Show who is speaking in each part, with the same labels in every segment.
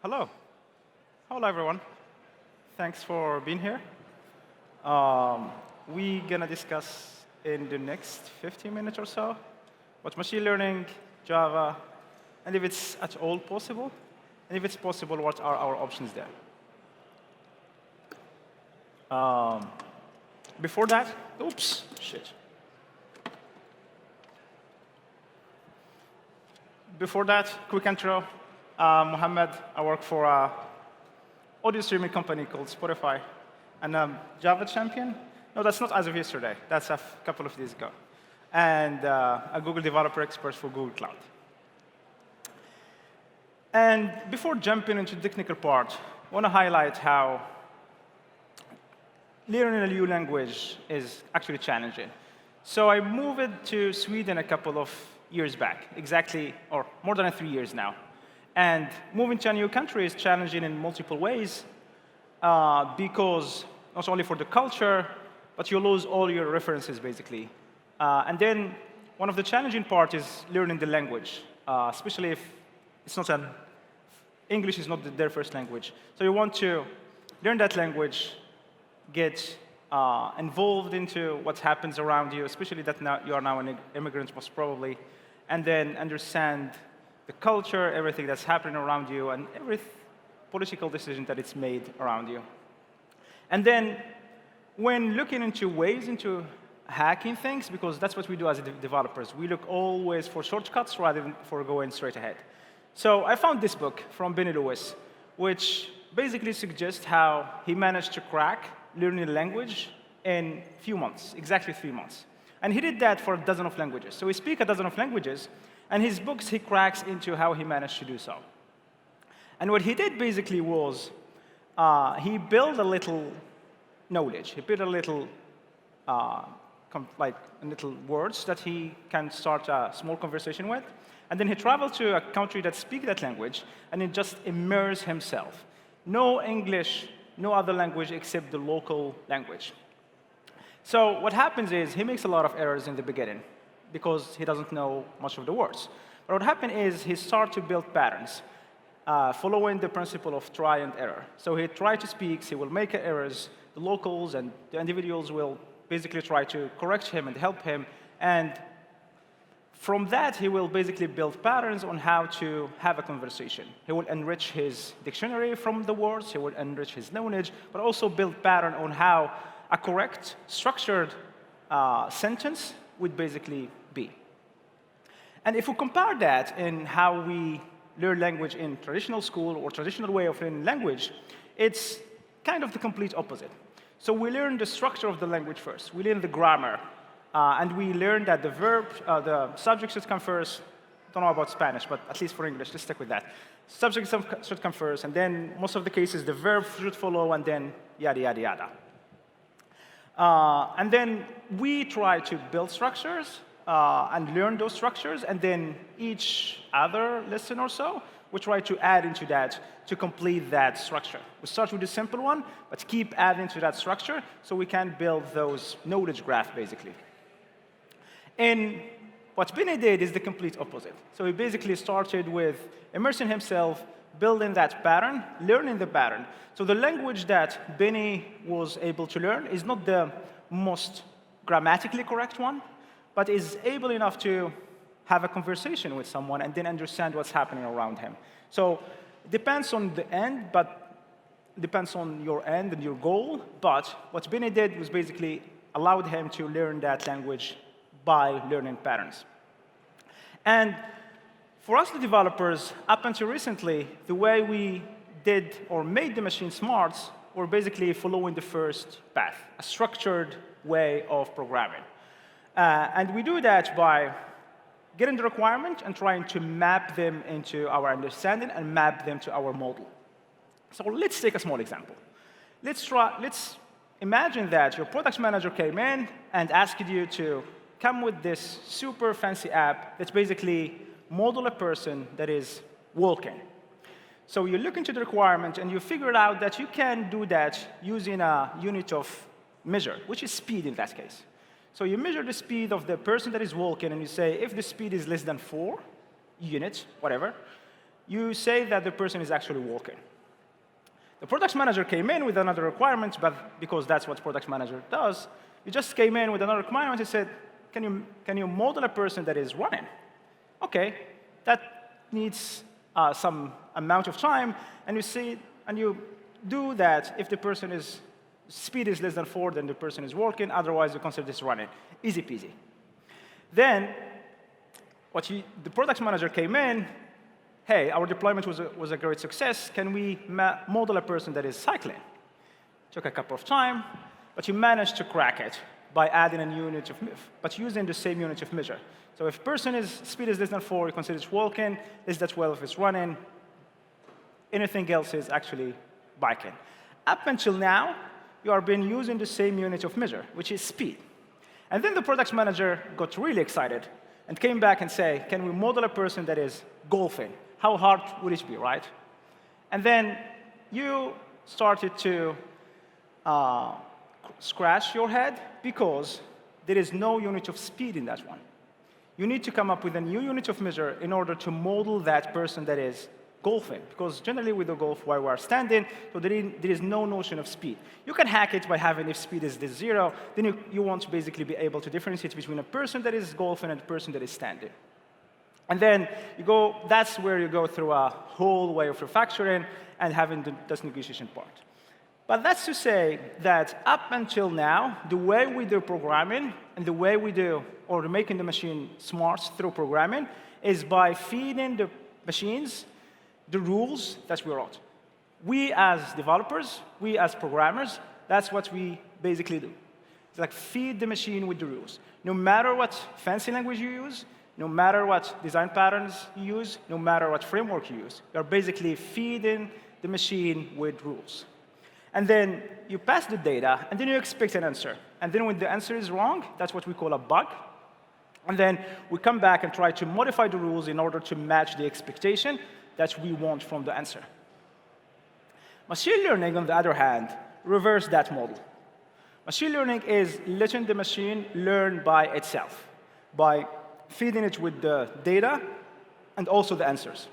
Speaker 1: Hello. Hello, everyone. Thanks for being here. We're going to discuss in the next 15 minutes or so what machine learning, Java, and if it's at all possible, and if it's possible, what are our options there. Before that, oops, shit. Before that, quick intro. Mohammed, I work for an audio streaming company called Spotify, and I'm Java champion. No, that's not as of yesterday. That's a couple of days ago. And a Google developer expert for Google Cloud. And before jumping into the technical part, I want to highlight how learning a new language is actually challenging. So I moved to Sweden a couple of years back, exactly, or more than 3 years now. And moving to a new country is challenging in multiple ways because not only for the culture, but you lose all your references, basically. And then one of the challenging parts is learning the language, especially if it's not English is not their first language. So you want to learn that language, get involved into what happens around you, especially that now you are now an immigrant, most probably, and then understand the culture, everything that's happening around you, and every political decision that it's made around you. And then when looking into ways into hacking things, because that's what we do as developers, we look always for shortcuts rather than for going straight ahead. So I found this book from Benny Lewis, which basically suggests how he managed to crack learning a language in a few months, exactly 3 months. And he did that for a dozen of languages. So he speaks a dozen of languages, and his books he cracks into how he managed to do so. And what he did basically was he built a little knowledge. He built a little little words that he can start a small conversation with. And then he traveled to a country that speaks that language, and he just immersed himself. No English, no other language except the local language. So what happens is he makes a lot of errors in the beginning because he doesn't know much of the words. But what happened is he started to build patterns following the principle of try and error. So he tried to speak, he will make errors, the locals and the individuals will basically try to correct him and help him, and from that, he will basically build patterns on how to have a conversation. He will enrich his dictionary from the words, he will enrich his knowledge, but also build pattern on how a correct, structured sentence would basically be. And if we compare that in how we learn language in traditional school or traditional way of learning language, it's kind of the complete opposite. So we learn the structure of the language first. We learn the grammar. And we learn that the verb, the subject should come first. Don't know about Spanish, but at least for English, let's stick with that. Subject should come first, and then most of the cases, the verb should follow, and then yada, yada, yada. And then we try to build structures and learn those structures, and then each other lesson or so, we try to add into that to complete that structure. We start with the simple one, but keep adding to that structure so we can build those knowledge graph, basically. And what Benny did is the complete opposite. So he basically started with immersing himself, building that pattern, learning the pattern. So the language that Benny was able to learn is not the most grammatically correct one, but is able enough to have a conversation with someone and then understand what's happening around him. So it depends on the end, but depends on your end and your goal. But what Benny did was basically allowed him to learn that language by learning patterns. And for us, the developers, up until recently, the way we did or made the machine smarts were basically following the first path, a structured way of programming. And we do that by getting the requirement and trying to map them into our understanding and map them to our model. So let's take a small example. Let's imagine that your product manager came in and asked you to come with this super fancy app that's basically model a person that is walking. So you look into the requirement and you figure out that you can do that using a unit of measure, which is speed in that case. So you measure the speed of the person that is walking and you say, if the speed is less than 4 units, whatever, you say that the person is actually walking. The product manager came in with another requirement, but because that's what product manager does, you just came in with another requirement and said, can you model a person that is running? OK, that needs some amount of time, and you do that if the person's speed is less than 4, then the person is walking. Otherwise, you consider this running. Easy peasy. Then the product manager came in. Hey, our deployment was a great success. Can we model a person that is cycling? Took a couple of time, but you managed to crack it by adding a new unit but using the same unit of measure. So if person's speed is less than 4, you consider it's walking. Less than 12 is running. Anything else is actually biking. Up until now, you are been using the same unit of measure, which is speed. And then the product manager got really excited and came back and say, can we model a person that is golfing? How hard would it be, right? And then you started to scratch your head because there is no unit of speed in that one. You need to come up with a new unit of measure in order to model that person that is golfing. Because generally with the golf, while we're standing, so there is no notion of speed. You can hack it by having if speed is 0, then you want to basically be able to differentiate between a person that is golfing and a person that is standing. And then that's where you go through a whole way of refactoring and having this negotiation part. But that's to say that up until now, the way we do programming and the way we do, or making the machine smart through programming, is by feeding the machines the rules that we wrote. We as developers, we as programmers, that's what we basically do. It's like feed the machine with the rules. No matter what fancy language you use, no matter what design patterns you use, no matter what framework you use, you're basically feeding the machine with rules. And then you pass the data, and then you expect an answer. And then when the answer is wrong, that's what we call a bug. And then we come back and try to modify the rules in order to match the expectation that we want from the answer. Machine learning, on the other hand, reverses that model. Machine learning is letting the machine learn by itself, by feeding it with the data and also the answers.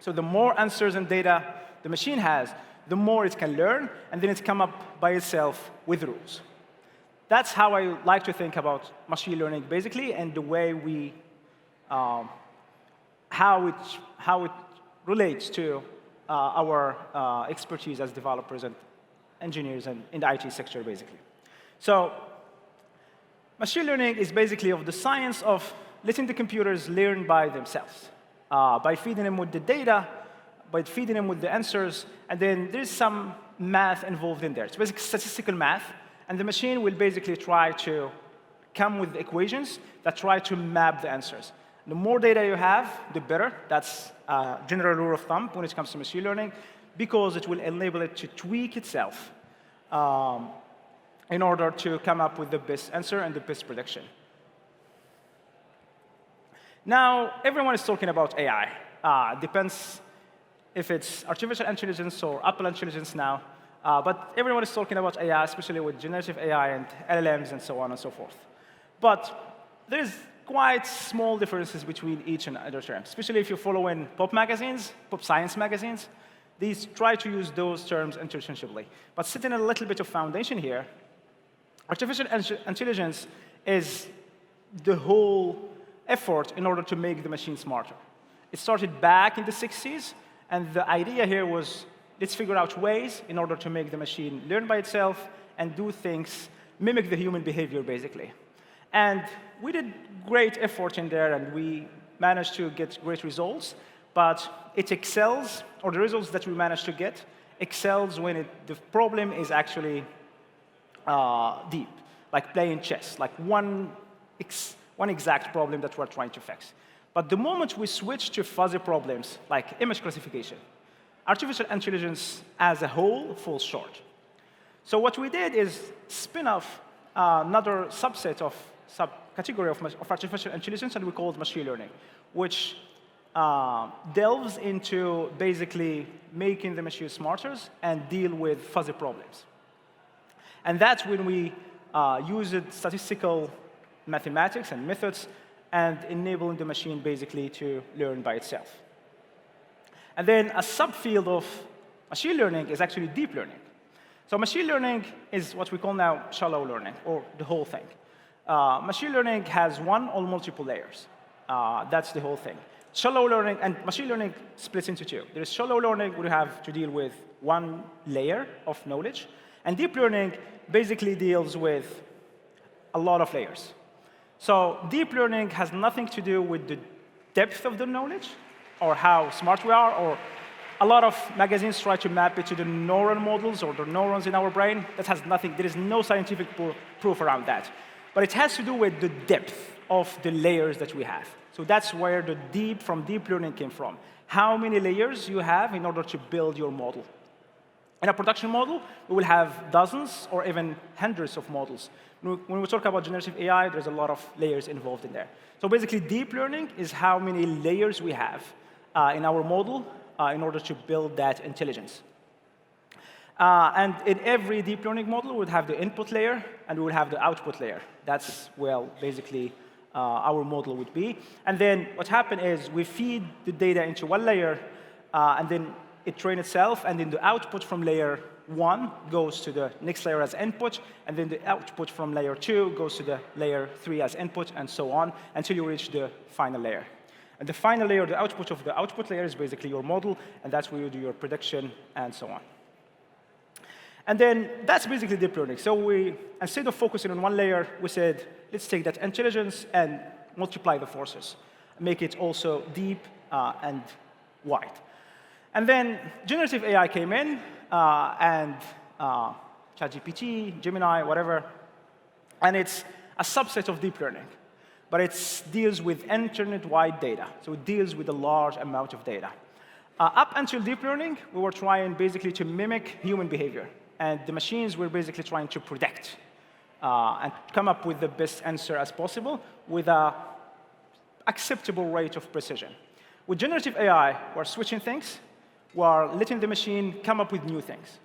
Speaker 1: So the more answers and data the machine has, the more it can learn, and then it comes up by itself with rules. That's how I like to think about machine learning, basically, and the way we, how it relates to our expertise as developers and engineers and in the IT sector, basically. So machine learning is basically of the science of letting the computers learn by themselves, by feeding them with the data, by feeding them with the answers, and then there's some math involved in there. It's basically statistical math, and the machine will basically try to come with equations that try to map the answers. The more data you have, the better. That's a general rule of thumb when it comes to machine learning, because it will enable it to tweak itself in order to come up with the best answer and the best prediction. Now, everyone is talking about AI. Depends if it's artificial intelligence or Apple intelligence now. But everyone is talking about AI, especially with generative AI and LLMs and so on and so forth. But there's quite small differences between each and other terms, especially if you follow in pop magazines, pop science magazines. These try to use those terms interchangeably. But setting a little bit of foundation here, artificial intelligence is the whole effort in order to make the machine smarter. It started back in the 60s, and the idea here was, let's figure out ways in order to make the machine learn by itself and do things, mimic the human behavior, basically. And we did great effort in there, and we managed to get great results. But it excels, or the results that we managed to get, excels when the problem is actually deep, like playing chess, like one exact problem that we're trying to fix. But the moment we switch to fuzzy problems, like image classification, artificial intelligence as a whole falls short. So what we did is spin off another subset of subcategory of artificial intelligence, and we call it machine learning, which delves into basically making the machine smarter and deal with fuzzy problems. And that's when we use statistical mathematics and methods and enabling the machine basically to learn by itself. And then a subfield of machine learning is actually deep learning. So machine learning is what we call now shallow learning, or the whole thing. Machine learning has one or multiple layers. That's the whole thing. Shallow learning, and machine learning splits into two. There is shallow learning, where you have to deal with one layer of knowledge. And deep learning basically deals with a lot of layers. So deep learning has nothing to do with the depth of the knowledge, or how smart we are, or a lot of magazines try to map it to the neural models or the neurons in our brain. That has nothing. There is no scientific proof around that. But it has to do with the depth of the layers that we have. So that's where the deep learning came from. How many layers you have in order to build your model. In a production model, we will have dozens or even hundreds of models. When we talk about generative AI, there's a lot of layers involved in there. So basically, deep learning is how many layers we have in our model in order to build that intelligence. And in every deep learning model, we would have the input layer, and we would have the output layer. That's, well, basically our model would be. And then what happens is we feed the data into one layer, and then it trains itself, and then the output from layer 1 goes to the next layer as input, and then the output from layer 2 goes to the layer 3 as input, and so on, until you reach the final layer. And the final layer, the output of the output layer, is basically your model, and that's where you do your prediction, and so on. And then that's basically deep learning. So we, instead of focusing on one layer, we said, let's take that intelligence and multiply the forces, make it also deep and wide. And then generative AI came in, and ChatGPT, Gemini, whatever, and it's a subset of deep learning. But it deals with internet-wide data, so it deals with a large amount of data. Up until deep learning, we were trying basically to mimic human behavior, and the machines were basically trying to predict and come up with the best answer as possible with an acceptable rate of precision. With generative AI, we're switching things. We're letting the machine come up with new things.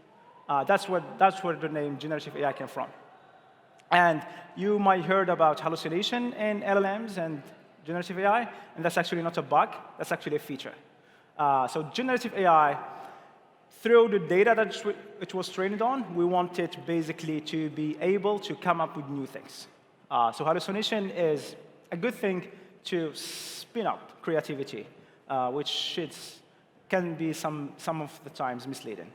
Speaker 1: That's where the name generative AI came from. And you might heard about hallucination in LLMs and generative AI, and that's actually not a bug. That's actually a feature. So generative AI, through the data that it was trained on, we want it basically to be able to come up with new things. So hallucination is a good thing to spin up creativity, which can be some of the times misleading.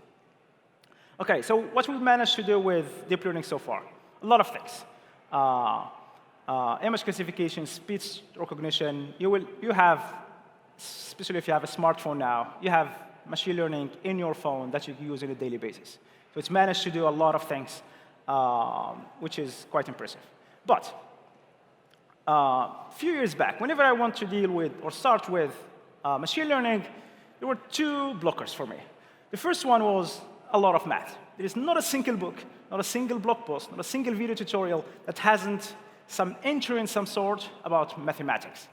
Speaker 1: OK, so what we've managed to do with deep learning so far? A lot of things. Image classification, speech recognition. You have, especially if you have a smartphone now, you have machine learning in your phone that you use on a daily basis. So it's managed to do a lot of things, which is quite impressive. But a few years back, whenever I want to deal with or start with machine learning, there were two blockers for me. The first one was a lot of math. There is not a single book, not a single blog post, not a single video tutorial that hasn't some entry in some sort about mathematics.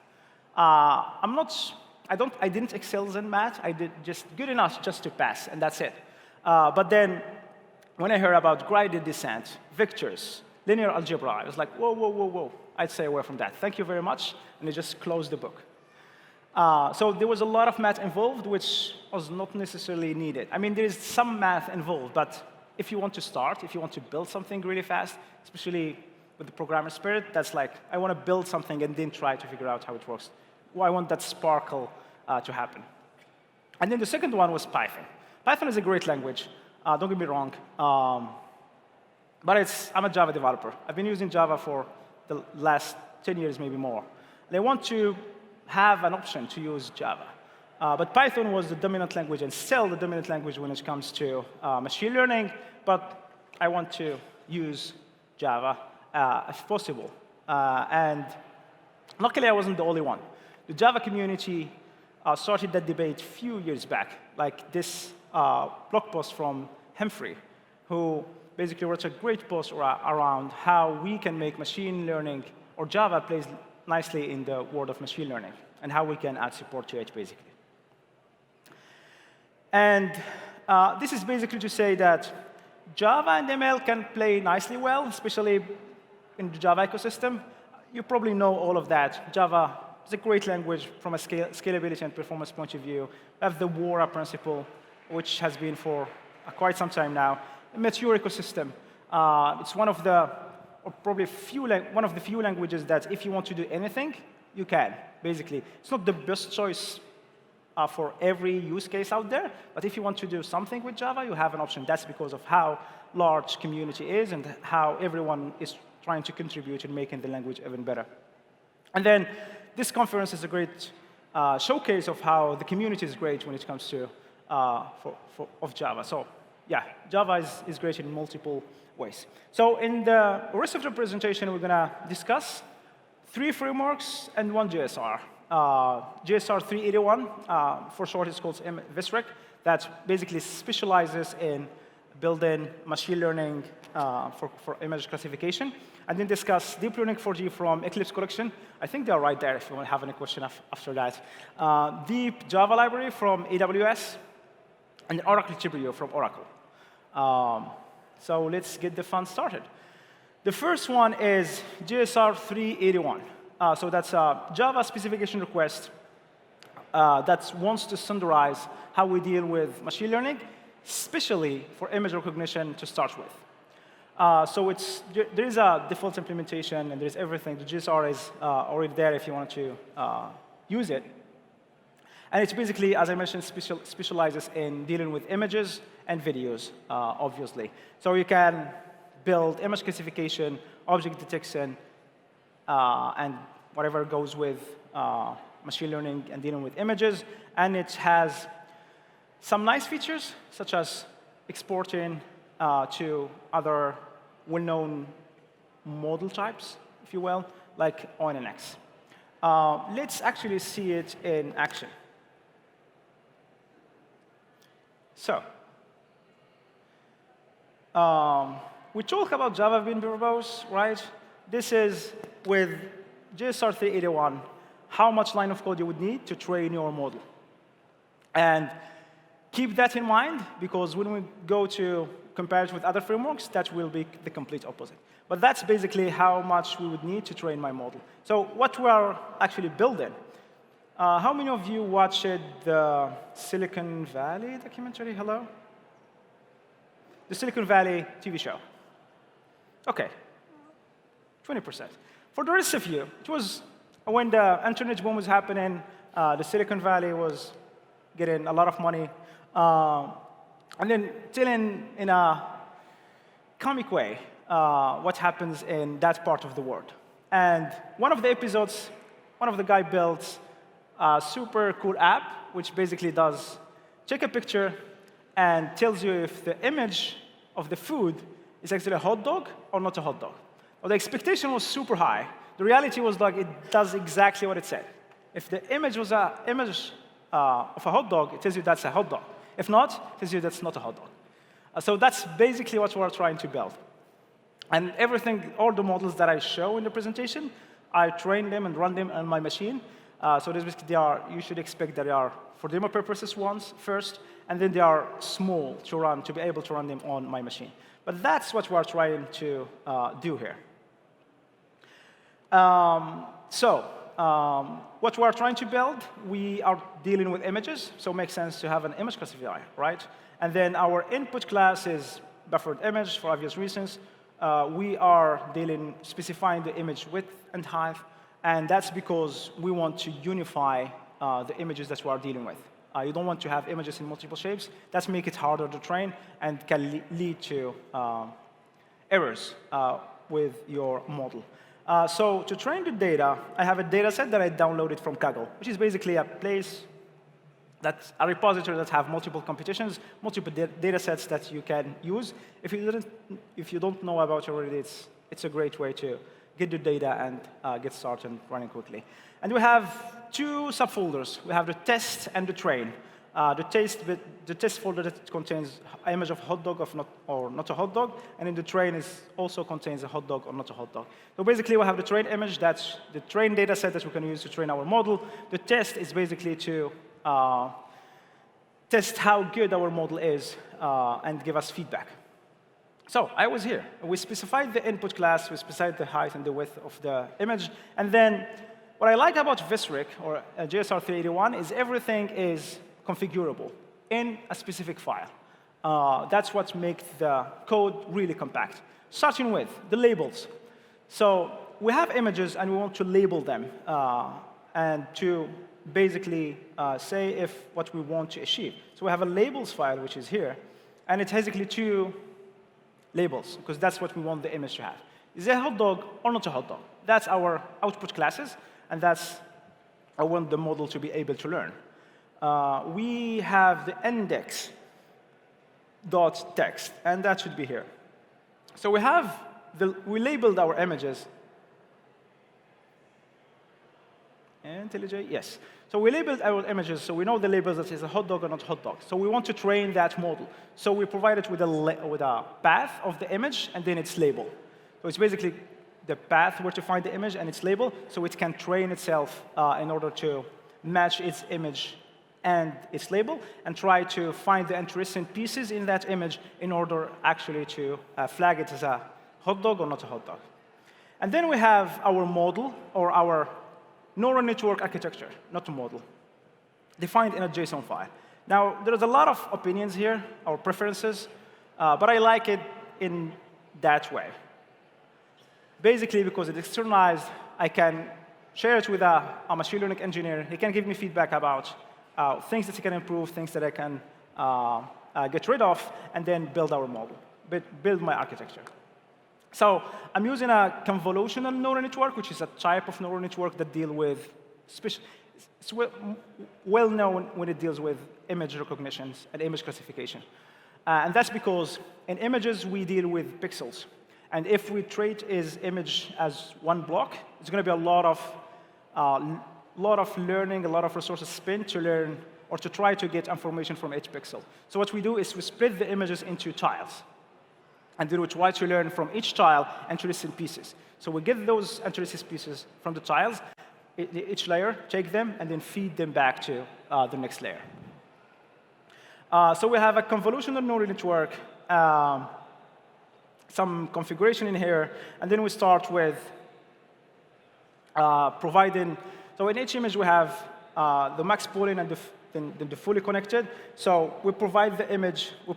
Speaker 1: I didn't excel in math. I did just good enough just to pass, and that's it. But then when I heard about gradient descent, vectors, linear algebra, I was like, whoa, whoa, whoa, whoa. I'd stay away from that. Thank you very much. And I just closed the book. So there was a lot of math involved, which was not necessarily needed. I mean, there is some math involved, but if you want to start, if you want to build something really fast, especially with the programmer spirit, that's like, I want to build something and then try to figure out how it works. Well, I want that sparkle to happen. And then the second one was Python. Python is a great language. Don't get me wrong. But I'm a Java developer. I've been using Java for the last 10 years, maybe more. And I want to have an option to use Java. But Python was the dominant language and still the dominant language when it comes to machine learning. But I want to use Java if possible. And luckily, I wasn't the only one. The Java community started that debate a few years back, like this blog post from Humphrey, who basically wrote a great post around how we can make machine learning, or Java plays nicely in the world of machine learning, and how we can add support to it, basically. And this is basically to say that Java and ML can play nicely well, especially in the Java ecosystem. You probably know all of that. Java It's a great language from a scalability and performance point of view. We have the WARA principle, which has been for quite some time now. A mature ecosystem. It's one of the, or probably one of the few languages that if you want to do anything, you can, basically. It's not the best choice for every use case out there, but if you want to do something with Java, you have an option. That's because of how large community is and how everyone is trying to contribute in making the language even better. And then this conference is a great showcase of how the community is great when it comes to of Java. So yeah, Java is great in multiple ways. So in the rest of the presentation, we're going to discuss 3 frameworks and 1 GSR. GSR 381, for short, it's called VSREC, that basically specializes in building machine learning for image classification. And then discuss deep learning 4G from Eclipse collection. I think they're right there if you want to have any question after that. Deep Java library from AWS, and Oracle Tribuo from Oracle. So let's get the fun started. The first one is GSR 381. So that's a Java specification request that wants to standardize how we deal with machine learning, especially for image recognition to start with. So there is a default implementation, and there's everything. The GSR is already there if you want to use it. And it's basically, as I mentioned, specializes in dealing with images and videos, obviously. So you can build image classification, object detection, and whatever goes with machine learning and dealing with images. And it has some nice features, such as exporting to other well-known model types, if you will, like ONNX. Let's actually see it in action. So we talk about Java being verbose, right? This is with GSR 381, how much line of code you would need to train your model. And keep that in mind, because when we go to compare it with other frameworks, that will be the complete opposite. But that's basically how much we would need to train my model. So what we are actually building, how many of you watched the Silicon Valley documentary? Hello? The Silicon Valley TV show. OK, 20%. For the rest of you, it was when the internet boom was happening, the Silicon Valley was getting a lot of money. And then telling in a comic way what happens in that part of the world. And one of the episodes, one of the guy built a super cool app, which basically does take a picture and tells you if the image of the food is actually a hot dog or not a hot dog. Well, the expectation was super high. The reality was like it does exactly what it said. If the image was an image of a hot dog, it tells you that's a hot dog. If not, it tells you that's not a hot dog. So that's basically what we're trying to build. And everything, all the models that I show in the presentation, I train them and run them on my machine. So you should expect that they are for demo purposes first, and then they are small to run, to be able to run them on my machine. But that's what we're trying to do here. What we're trying to build, we are dealing with images, so it makes sense to have an image classifier, right? And then our input class is buffered image for obvious reasons. We are specifying the image width and height, and that's because we want to unify the images that we are dealing with. You don't want to have images in multiple shapes. That makes it harder to train and can lead to errors with your model. So to train the data, I have a data set that I downloaded from Kaggle, which is basically a place that's a repository that have multiple computations, multiple data sets that you can use. If you don't know about it already, it's a great way to get the data and get started running quickly. And we have 2 subfolders. We have the test and the train. The test folder that contains an image of hot dog or not a hot dog, and then the train also contains a hot dog or not a hot dog. So basically, we have the train image, that's the train data set that we can use to train our model. The test is basically to test how good our model is and give us feedback. So I was here. We specified the input class, we specified the height and the width of the image, and then What I like about Visric, or JSR 381, is everything is configurable in a specific file. That's what makes the code really compact. Starting with the labels. So we have images, and we want to label them and to basically say if what we want to achieve. So we have a labels file, which is here, and it's basically 2 labels, because that's what we want the image to have. Is it a hot dog or not a hot dog? That's our output classes, and that's I want the model to be able to learn. We have the index.text, and that should be here. So we labeled our images. IntelliJ, yes. So we labeled our images, so we know the labels that is a hot dog or not hot dog. So we want to train that model. So we provide it with a path of the image and then its label. So it's basically the path where to find the image and its label, so it can train itself in order to match its image and its label, and try to find the interesting pieces in that image in order actually to flag it as a hot dog or not a hot dog. And then we have our model, or our neural network architecture, not a model, defined in a JSON file. Now, there's a lot of opinions here, or preferences, but I like it in that way. Basically, because it's externalized, I can share it with a machine learning engineer. He can give me feedback about things that he can improve, things that I can get rid of, and then build our model, build my architecture. So I'm using a convolutional neural network, which is a type of neural network that deals with it's well known when it deals with image recognitions and image classification. And that's because in images, we deal with pixels. And if we treat his image as one block, it's going to be a lot of learning, a lot of resources spent to learn or to try to get information from each pixel. So what we do is we split the images into tiles. And then we try to learn from each tile interesting pieces. So we get those interesting pieces from the tiles, each layer, take them, and then feed them back to the next layer. So we have a convolutional neural network, some configuration in here, and then we start with providing. So in each image, we have the max pooling and the fully connected. So we provide the image, we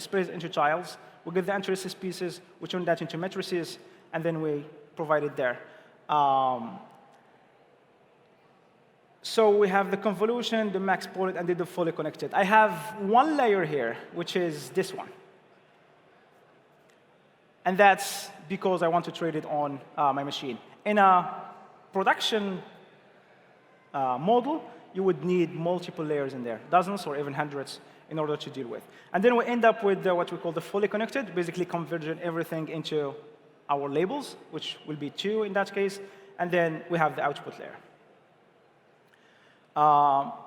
Speaker 1: split it into tiles, we get the interesting pieces, we turn that into matrices, and then we provide it there. So we have the convolution, the max pooling, and then the fully connected. I have one layer here, which is this one. And that's because I want to trade it on my machine. In a production model, you would need multiple layers in there, dozens or even hundreds, in order to deal with. And then we end up with what we call the fully connected, basically converging everything into our labels, which will be 2 in that case, and then we have the output layer.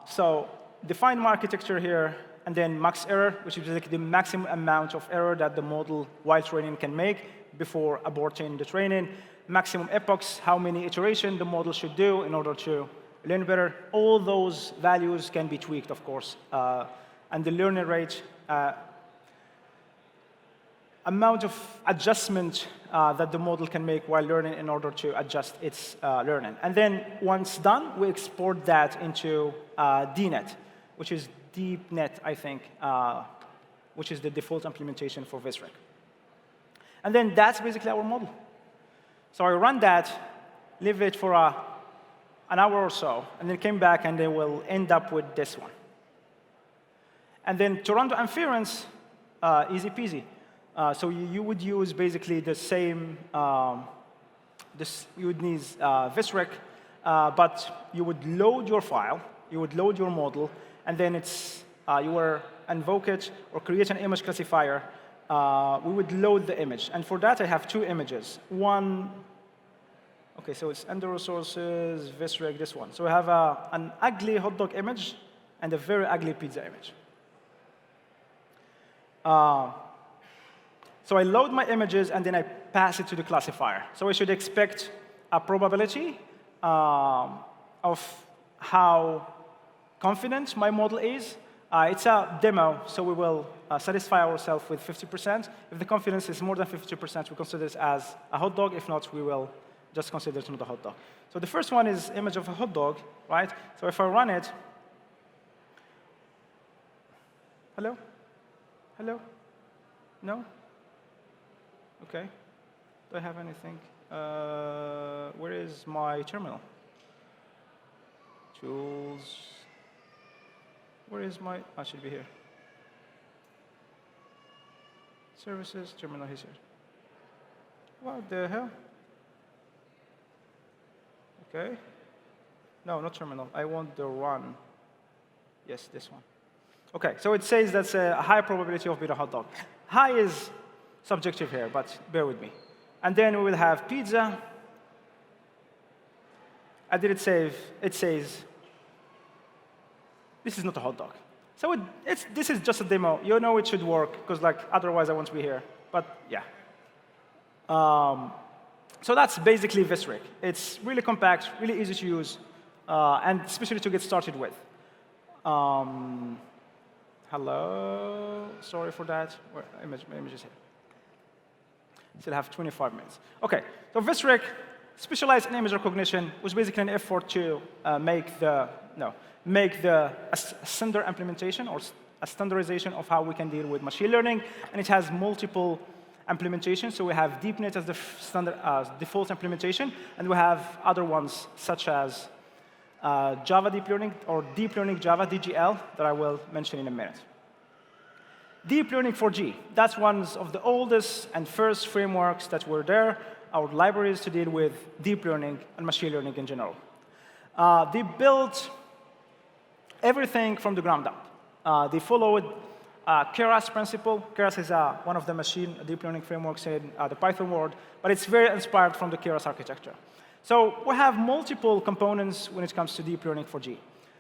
Speaker 1: So define my architecture here, and then max error, which is like the maximum amount of error that the model while training can make before aborting the training. Maximum epochs, how many iterations the model should do in order to learn better. All those values can be tweaked, of course. And the learning rate, amount of adjustment that the model can make while learning in order to adjust its learning. And then once done, we export that into DNet, which is DeepNet, I think, which is the default implementation for Visric. And then that's basically our model. So I run that, leave it for an hour or so, and then came back, and then we'll end up with this one. And then to run the inference, easy peasy. So you would use basically the same, you would need Visric, but you would load your file, you would load your model, and then you will invoke it or create an image classifier. We would load the image. And for that, I have 2 images. One, OK, so it's under resources, Visric, this one. So we have an ugly hot dog image and a very ugly pizza image. So I load my images, and then I pass it to the classifier. So I should expect a probability of how confident my model is. It's a demo, so we will satisfy ourselves with 50%. If the confidence is more than 50%, we consider this as a hot dog. If not, we will just consider it not a hot dog. So the first one is image of a hot dog, right? So if I run it, hello? Hello? No? OK. Do I have anything? Where is my terminal? Tools. Where is my? I should be here. Services, terminal here. What the hell? OK. No, not terminal. I want the run. Yes, this one. OK, so it says that's a high probability of being a hot dog. High is subjective here, but bear with me. And then we will have pizza. I did it save. It says, this is not a hot dog. So this is just a demo. You know it should work, because like, otherwise I won't be here. But yeah. So that's basically this rig. It's really compact, really easy to use, and especially to get started with. Hello? Sorry for that. Where images here. Still have 25 minutes. OK, so this rig specialized in image recognition was basically an effort to make the standard implementation or a standardization of how we can deal with machine learning. And it has multiple implementations. So we have DeepNet as the standard default implementation. And we have other ones, such as Java Deep Learning or Deep Learning Java, DGL, that I will mention in a minute. Deep Learning 4G, that's one of the oldest and first frameworks that were there, our libraries to deal with deep learning and machine learning in general. They built everything from the ground up. They followed Keras principle. Keras is one of the deep learning frameworks in the Python world, but it's very inspired from the Keras architecture. So we have multiple components when it comes to deep learning 4G.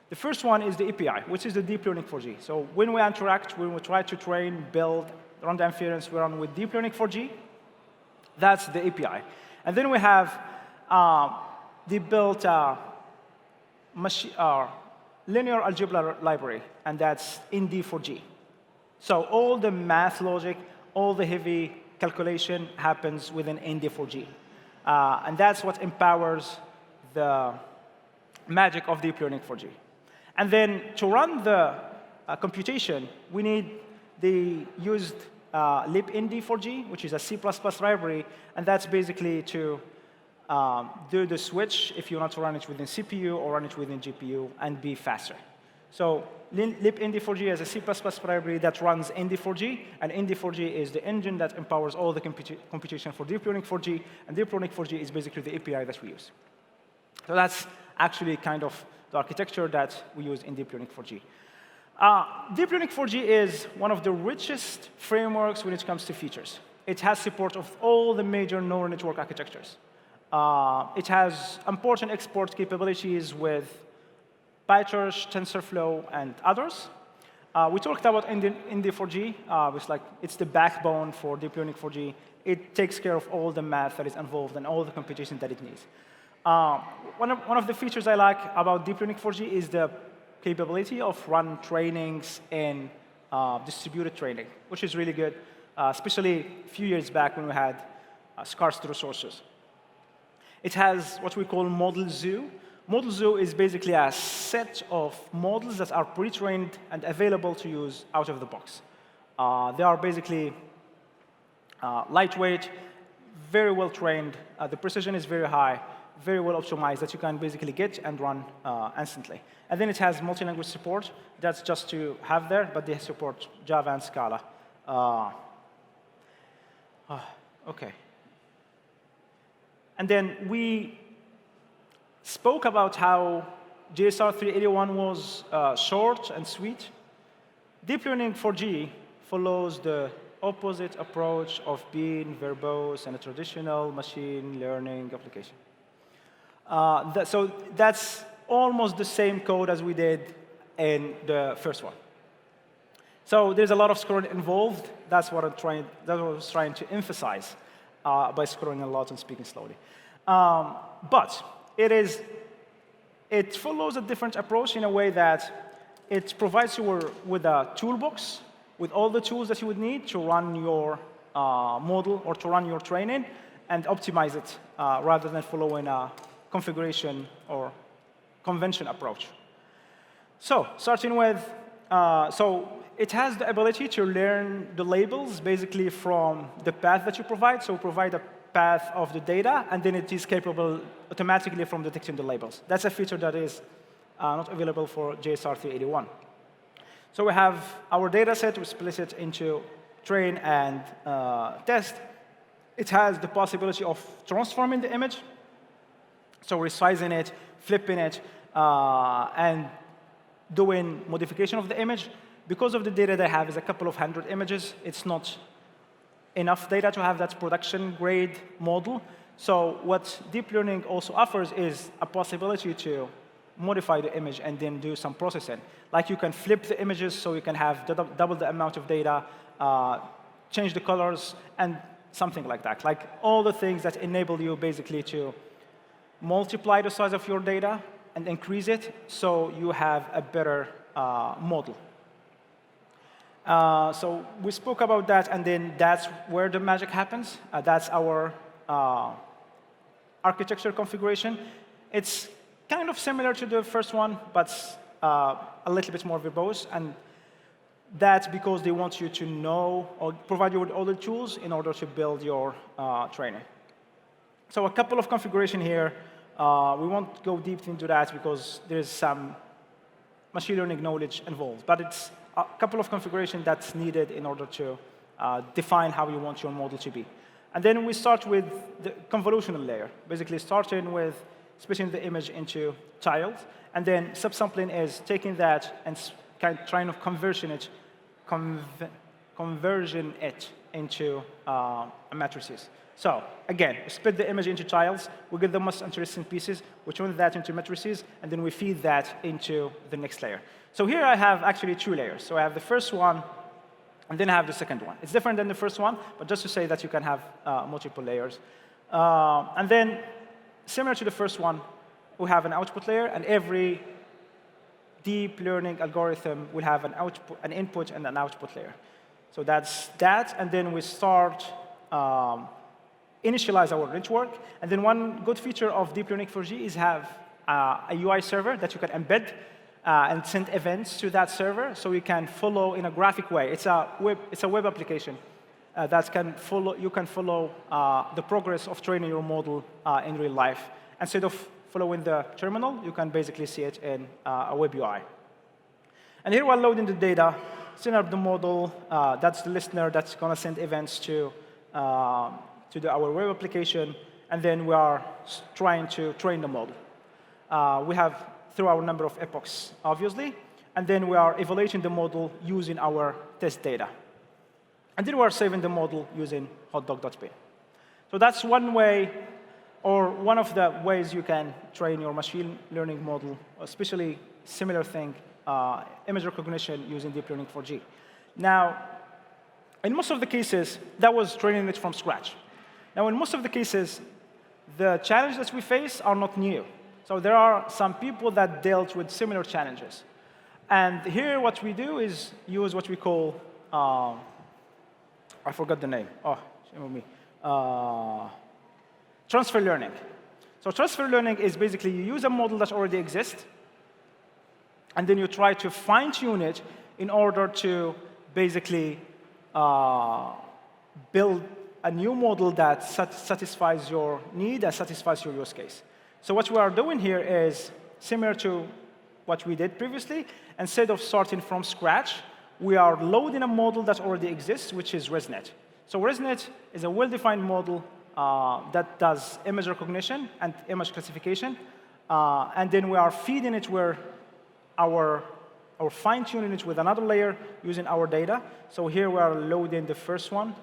Speaker 1: The first one is the API, which is the deep learning 4G. So when we interact, when we try to train, build, run the inference, we run with deep learning 4G. That's the API. And then we have they built linear algebra library, and that's ND4G. So all the math logic, all the heavy calculation happens within ND4G. And that's what empowers the magic of deep learning 4G. And then to run the computation, they used libnd4g, which is a C++ library, and that's basically to do the switch if you want to run it within CPU or run it within GPU and be faster. So libnd4g is a C++ library that runs ND4G, and ND4G is the engine that empowers all the computation for deep learning 4G, and deep learning 4G is basically the API that we use. So that's actually kind of the architecture that we use in deep learning 4G. Deep learning 4G is one of the richest frameworks when it comes to features. It has support of all the major neural network architectures. It has important export capabilities with PyTorch, TensorFlow, and others. We talked about ND4G. It's the backbone for deep learning 4G. It takes care of all the math that is involved and all the computation that it needs. One of the features I like about deep learning 4G is the capability of run trainings in distributed training, which is really good, especially a few years back when we had scarce resources. It has what we call models.We. Models.We is basically a set of models that are pre-trained and available to use out of the box. They are basically lightweight, very well trained. The precision is very high, very well optimized that you can basically get and run instantly. And then it has multi-language support. That's just to have there, but they support Java and Scala. OK. And then we spoke about how JSR 381 was short and sweet. Deep learning 4G follows the opposite approach of being verbose and a traditional machine learning application. So that's almost the same code as we did in the first one. So there's a lot of scrolling involved. That's what I was trying to emphasize by scrolling a lot and speaking slowly. But it follows a different approach in a way that it provides you with a toolbox with all the tools that you would need to run your model or to run your training. and optimize it rather than following a configuration or convention approach. So starting with, so it has the ability to learn the labels basically from the path that you provide. So provide a path of the data, and then it is capable automatically from detecting the labels. That's a feature that is not available for JSR 381. So we have our data set. We split it into train and test. It has the possibility of transforming the image, so resizing it, flipping it, and doing modification of the image. Because of the data they have is a couple of hundred images, it's not enough data to have that production-grade model. So what deep learning also offers is a possibility to modify the image and then do some processing. Like you can flip the images so you can have double the amount of data, change the colors, and something like that. Like all the things that enable you basically to multiply the size of your data and increase it so you have a better model. So we spoke about that, and then that's where the magic happens. That's our architecture configuration. It's kind of similar to the first one, but a little bit more verbose. And that's because they want you to know or provide you with all the tools in order to build your training. So a couple of configuration here. We won't go deep into that because there's some machine learning knowledge involved. But it's a couple of configuration that's needed in order to define how you want your model to be. And then we start with the convolutional layer, basically starting with splitting the image into tiles. And then subsampling is taking that and trying to conversion it into matrices. So again, we split the image into tiles. We get the most interesting pieces. We turn that into matrices, and then we feed that into the next layer. So here I have actually two layers. So I have the first one, and then I have the second one. It's different than the first one, but just to say that you can have multiple layers. And then, similar to the first one, we have an output layer, and every deep learning algorithm will have an input and an output layer. So that's that, and then we start initialize our network. And then one good feature of deep learning 4G is have a UI server that you can embed and send events to that server, so you can follow in a graphic way. It's a web application that you can follow the progress of training your model in real life. Instead of following the terminal, you can basically see it in a web UI. And here we're loading the data, setting up the model. That's the listener that's going to send events to our web application, and then we are trying to train the model. We have through our number of epochs, obviously, and then we are evaluating the model using our test data. And then we are saving the model using hotdog.py. So that's one way, or one of the ways you can train your machine learning model, especially similar thing, image recognition using deep learning 4G. Now, in most of the cases, that was training it from scratch. Now, in most of the cases, the challenges that we face are not new. So there are some people that dealt with similar challenges. And here, what we do is use what we call, I forgot the name. Oh, shame on me. Transfer learning. So transfer learning is basically you use a model that already exists, and then you try to fine-tune it in order to basically build a new model that satisfies your need and satisfies your use case. So what we are doing here is similar to what we did previously. Instead of starting from scratch, we are loading a model that already exists, which is ResNet. So ResNet is a well-defined model that does image recognition and image classification. And then we are feeding it where our fine-tuning it with another layer using our data. So here we are loading the first one,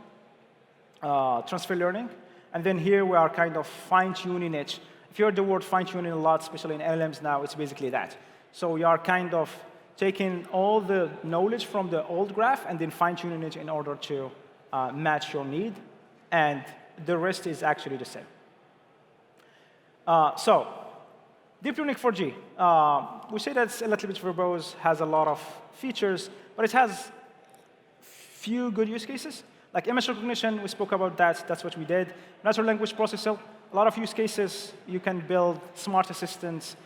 Speaker 1: transfer learning. And then here we are kind of fine-tuning it. If you heard the word fine-tuning a lot, especially in LLMs now, it's basically that. So you are kind of taking all the knowledge from the old graph and then fine-tuning it in order to match your need. And the rest is actually the same. So deep learning 4G. We say that's a little bit verbose, has a lot of features, but it has few good use cases. Like image recognition, we spoke about that. That's what we did. Natural language processing, a lot of use cases. You can build smart assistants,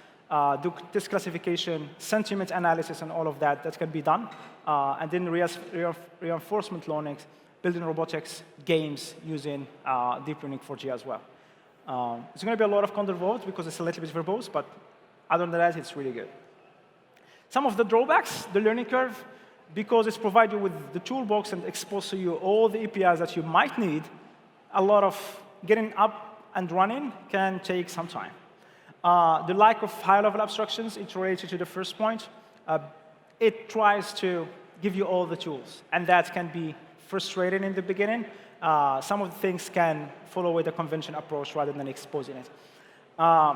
Speaker 1: do test classification, sentiment analysis, and all of that. That can be done. And then reinforcement learning, building robotics, games using deep learning 4G as well. It's going to be a lot of code involved because it's a little bit verbose, but other than that, it's really good. Some of the drawbacks, the learning curve, because it's provided you with the toolbox and exposes to you all the APIs that you might need, a lot of getting up and running can take some time. The lack of high-level abstractions, it's related to the first point. It tries to give you all the tools, and that can be frustrating in the beginning. Some of the things can follow with a convention approach rather than exposing it.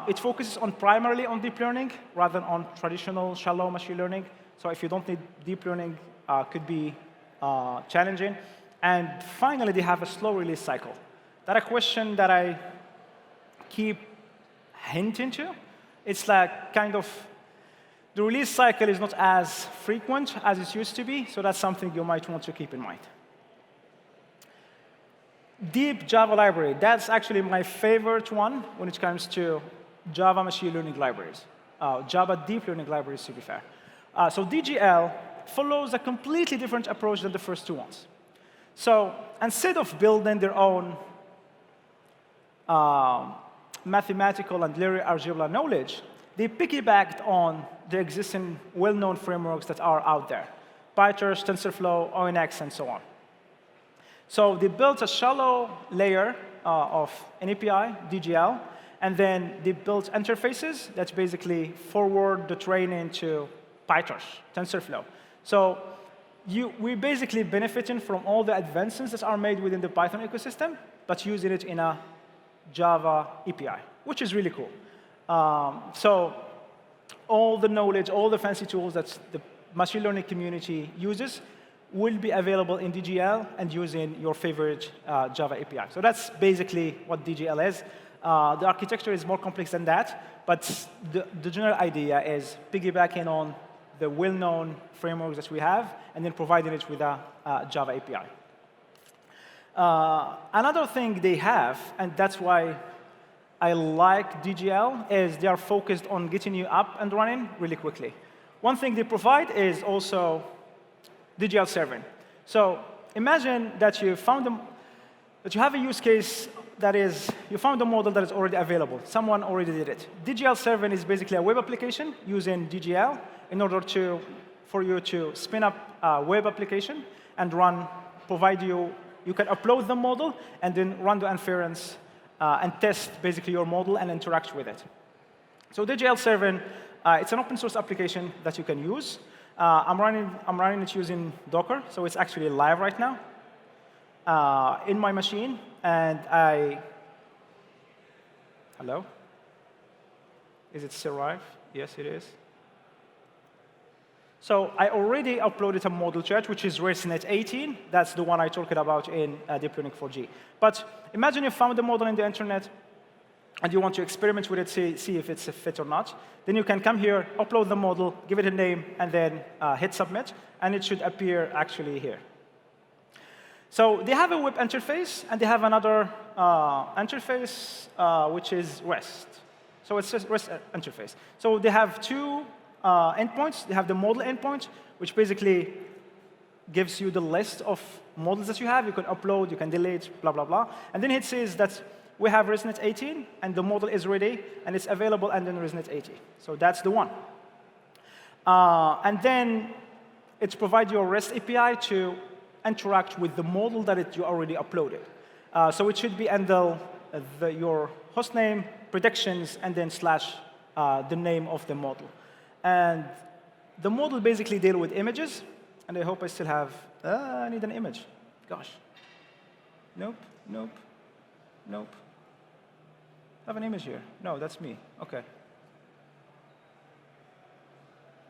Speaker 1: It focuses primarily on deep learning rather than on traditional shallow machine learning. So if you don't need deep learning, could be challenging. And finally, they have a slow release cycle. That's a question that I keep hinting to. It's like kind of the release cycle is not as frequent as it used to be, so that's something you might want to keep in mind. Deep Java library, that's actually my favorite one when it comes to Java machine learning libraries. Java deep learning libraries, to be fair. So DGL follows a completely different approach than the first two ones. So instead of building their own mathematical and linear algebra knowledge, they piggybacked on the existing well-known frameworks that are out there: PyTorch, TensorFlow, ONX, and so on. So they built a shallow layer of an API, DGL, and then they built interfaces that basically forward the training to PyTorch, TensorFlow. So we're basically benefiting from all the advancements that are made within the Python ecosystem, but using it in a Java API, which is really cool. So all the knowledge, all the fancy tools that the machine learning community uses will be available in DGL and using your favorite Java API. So that's basically what DGL is. The architecture is more complex than that, but the general idea is piggybacking on the well-known frameworks that we have and then providing it with a Java API. Another thing they have, and that's why I like DGL, is they are focused on getting you up and running really quickly. One thing they provide is also DGL serving. So imagine that you have a use case that is, you found a model that is already available. Someone already did it. DGL serving is basically a web application using DGL in order for you to spin up a web application and provide you can upload the model and then run the inference and test basically your model and interact with it. So DGL serving, it's an open source application that you can use. I'm running it using Docker, so it's actually live right now in my machine. And hello? Is it still live? Yes, it is. So I already uploaded a model chat, which is ResNet 18. That's the one I talked about in Deep Learning 4G. But imagine you found a model in the internet, and you want to experiment with it, see if it's a fit or not. Then you can come here, upload the model, give it a name, and then hit submit, and it should appear actually here. So they have a web interface, and they have another interface, which is REST. So it's just REST interface. So they have two endpoints. They have the model endpoint, which basically gives you the list of models that you have. You can upload, you can delete, blah, blah, blah. And then it says that we have ResNet 18, and the model is ready, and it's available under ResNet 80. So that's the one. And then it provides your REST API to interact with the model that you already uploaded. So it should be under your hostname, predictions, and then slash the name of the model. And the model basically deals with images, and I hope I still have, I need an image. Gosh. Nope, nope, nope. I have an image here. No, that's me. OK.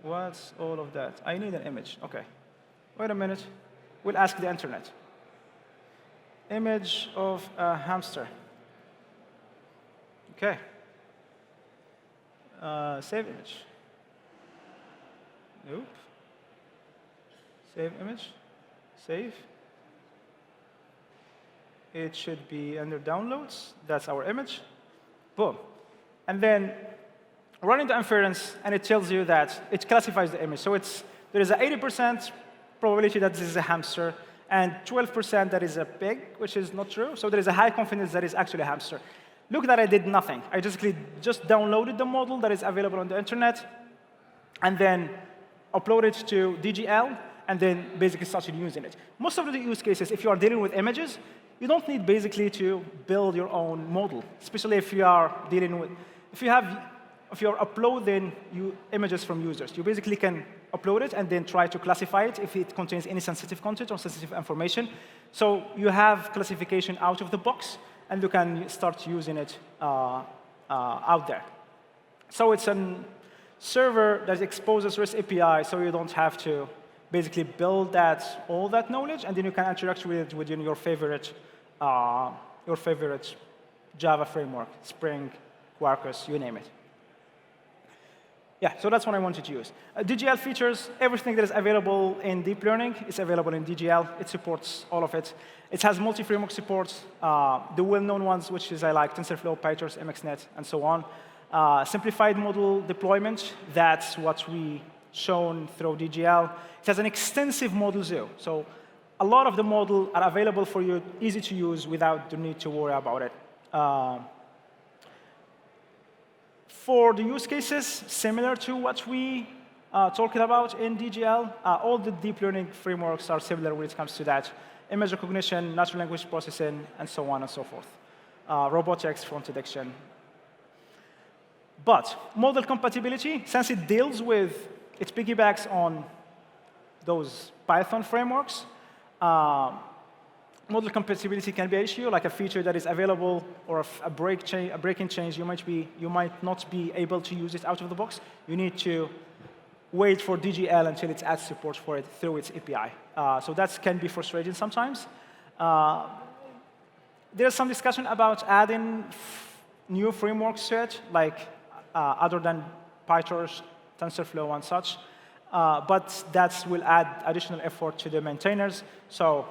Speaker 1: What's all of that? I need an image. OK. Wait a minute. We'll ask the internet. Image of a hamster. OK. Save image. Nope. Save image. Save. It should be under downloads. That's our image. Boom. And then running the inference, and it tells you that it classifies the image. So there is an 80% probability that this is a hamster, and 12% that is a pig, which is not true. So there is a high confidence that it's actually a hamster. Look that I did nothing. I basically just downloaded the model that is available on the internet, and then uploaded it to DGL, and then basically started using it. Most of the use cases, if you are dealing with images, you don't need basically to build your own model, especially if you are dealing with, if you're uploading images from users. You basically can upload it and then try to classify it if it contains any sensitive content or sensitive information. So you have classification out of the box, and you can start using it out there. So it's a server that exposes REST API, so you don't have to basically build all that knowledge, and then you can interact with it within your favorite Java framework, Spring, Quarkus, you name it. Yeah, so that's what I wanted to use. DGL features everything that is available in deep learning. It's available in DGL. It supports all of it. It has multi-framework support, the well-known ones, which is I like TensorFlow, PyTorch, MXNet, and so on. Simplified model deployment, that's what we shown through DGL. It has an extensive model zoo. So a lot of the model are available for you, easy to use without the need to worry about it. For the use cases, similar to what we talked about in DGL, all the deep learning frameworks are similar when it comes to that. Image recognition, natural language processing, and so on and so forth. Robotics, fraud detection. But model compatibility, since it piggybacks on those Python frameworks, model compatibility can be an issue, like a feature that is available or a breaking change. You might not be able to use it out of the box. You need to wait for DGL until it adds support for it through its API. So that can be frustrating sometimes. There's some discussion about adding new frameworks to it, like other than PyTorch, TensorFlow, and such. But that will add additional effort to the maintainers. So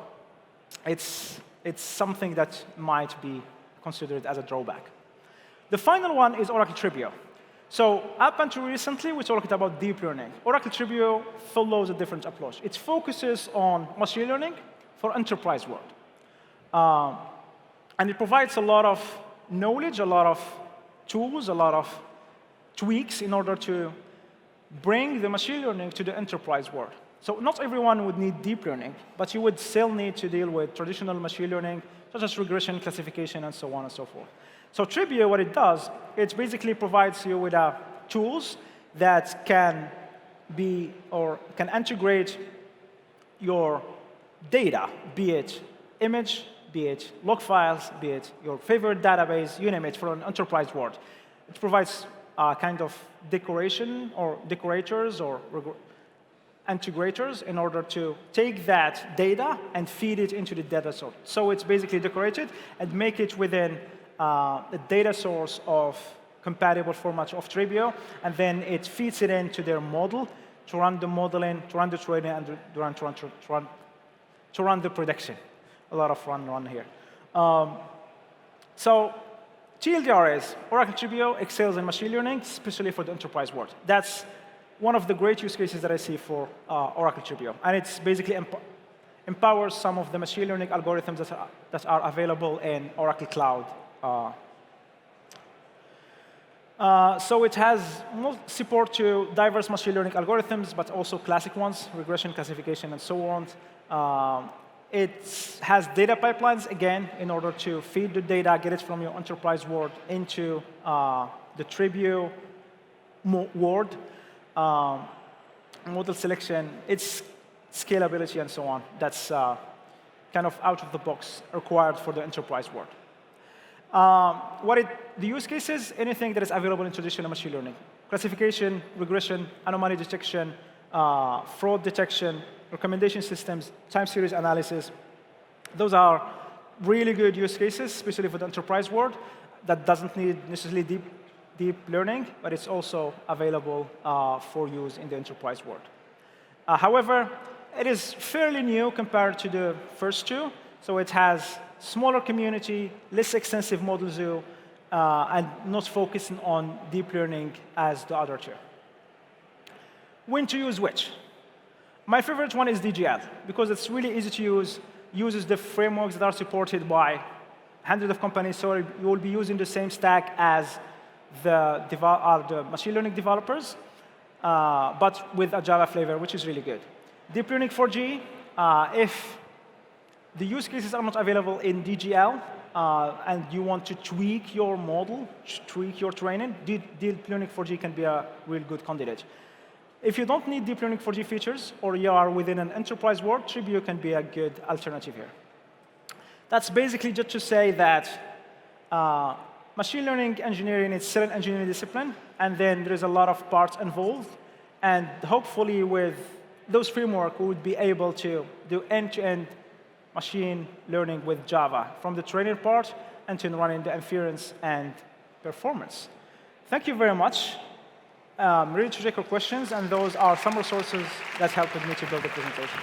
Speaker 1: it's something that might be considered as a drawback. The final one is Oracle Tribuo. So up until recently, we talked about deep learning. Oracle Tribuo follows a different approach. It focuses on machine learning for enterprise world. And it provides a lot of knowledge, a lot of tools, a lot of tweaks in order to bring the machine learning to the enterprise world. So not everyone would need deep learning, but you would still need to deal with traditional machine learning, such as regression, classification, and so on and so forth. So Tribuo, what it does, it basically provides you with tools that can integrate your data, be it image, be it log files, be it your favorite database, you name it, for an enterprise world. It provides a kind of decorators or integrators in order to take that data and feed it into the data source. So it's basically decorated and make it within the data source of compatible format of Tribuo, and then it feeds it into their model to run the modeling, to run the training, and to run the prediction. A lot of run here. So TLDR is Oracle Tribuo excels in machine learning, especially for the enterprise world. That's one of the great use cases that I see for Oracle Tribuo. And it's basically empowers some of the machine learning algorithms that are available in Oracle Cloud. So it has support to diverse machine learning algorithms, but also classic ones, regression, classification, and so on. It has data pipelines, again, in order to feed the data, get it from your enterprise world into the Tribuo world. Model selection, its scalability, and so on. That's kind of out of the box required for the enterprise world. The use cases, anything that is available in traditional machine learning. Classification, regression, anomaly detection, fraud detection, recommendation systems, time series analysis. Those are really good use cases, especially for the enterprise world, that doesn't need necessarily deep learning, but it's also available for use in the enterprise world. However, it is fairly new compared to the first two. So it has smaller community, less extensive models.We, and not focusing on deep learning as the other two. When to use which? My favorite one is DGL, because it's really easy to use, uses the frameworks that are supported by hundreds of companies, so you will be using the same stack as the machine learning developers, but with a Java flavor, which is really good. Deep learning 4G, if the use cases are not available in DGL, and you want to tweak your model, tweak your training, deep learning 4G can be a real good candidate. If you don't need deep learning 4G features, or you are within an enterprise world, Tribuo can be a good alternative here. That's basically just to say that machine learning engineering is still an engineering discipline, and then there is a lot of parts involved. And hopefully, with those frameworks, we would be able to do end-to-end machine learning with Java, from the training part and to running the inference and performance. Thank you very much. Ready to take your questions, and those are some resources that helped me to build the presentation.